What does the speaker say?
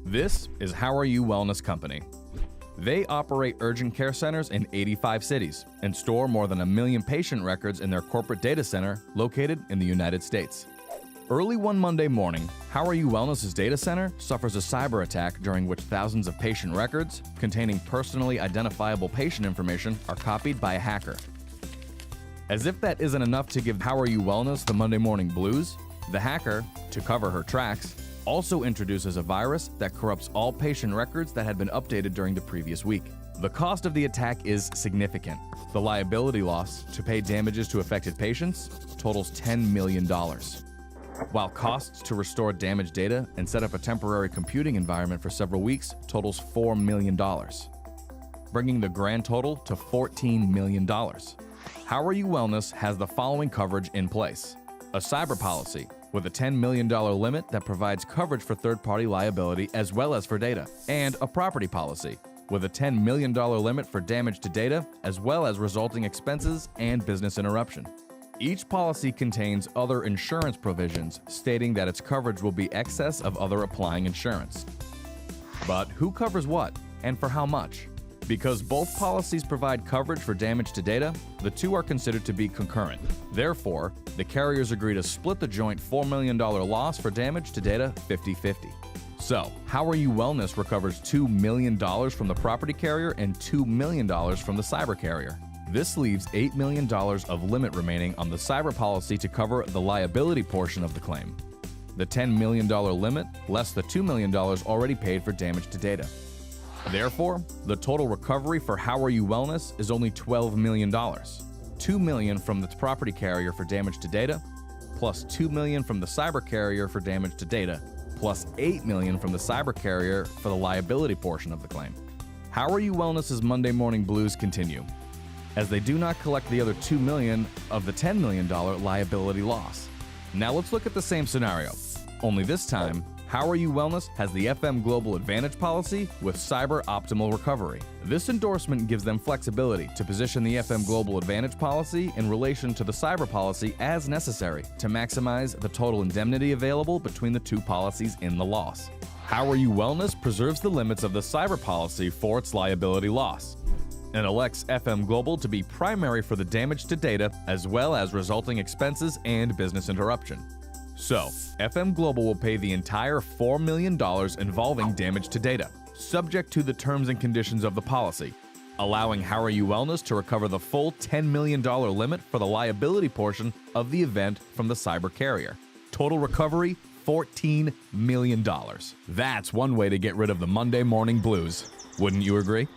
This is How Are You Wellness Company. They operate urgent care centers in 85 cities and store more than 1 million patient records in their corporate data center located in the United States. Early one Monday morning, How Are You Wellness's data center suffers a cyber attack during which thousands of patient records containing personally identifiable patient information are copied by a hacker. As if that isn't enough to give How Are You Wellness the Monday morning blues, the hacker, to cover her tracks, also introduces a virus that corrupts all patient records that had been updated during the previous week. The cost of the attack is significant. The liability loss to pay damages to affected patients totals $10 million, while costs to restore damaged data and set up a temporary computing environment for several weeks totals $4 million, bringing the grand total to $14 million. How Are You Wellness has the following coverage in place: a cyber policy with a $10 million limit that provides coverage for third-party liability as well as for data, and a property policy with a $10 million limit for damage to data as well as resulting expenses and business interruption. Each policy contains other insurance provisions stating that its coverage will be excess of other applying insurance. But who covers what, and for how much? Because both policies provide coverage for damage to data, the two are considered to be concurrent. Therefore, the carriers agree to split the joint $4 million loss for damage to data 50-50. So, How Are You Wellness recovers $2 million from the property carrier and $2 million from the cyber carrier. This leaves $8 million of limit remaining on the cyber policy to cover the liability portion of the claim. The $10 million limit less the $2 million already paid for damage to data. Therefore, the total recovery for How Are You Wellness is only $12 million. $2 million from the property carrier for damage to data, plus $2 million from the cyber carrier for damage to data, plus $8 million from the cyber carrier for the liability portion of the claim. How Are You Wellness's Monday morning blues continue, as they do not collect the other $2 million of the $10 million liability loss. Now let's look at the same scenario, only this time, How Are You Wellness has the FM Global Advantage policy with cyber optimal recovery. This endorsement gives them flexibility to position the FM Global Advantage policy in relation to the cyber policy as necessary to maximize the total indemnity available between the two policies in the loss. How Are You Wellness preserves the limits of the cyber policy for its liability loss and elects FM Global to be primary for the damage to data as well as resulting expenses and business interruption. So, FM Global will pay the entire $4 million involving damage to data, subject to the terms and conditions of the policy, allowing How Are You Wellness to recover the full $10 million limit for the liability portion of the event from the cyber carrier. Total recovery, $14 million. That's one way to get rid of the Monday morning blues. Wouldn't you agree?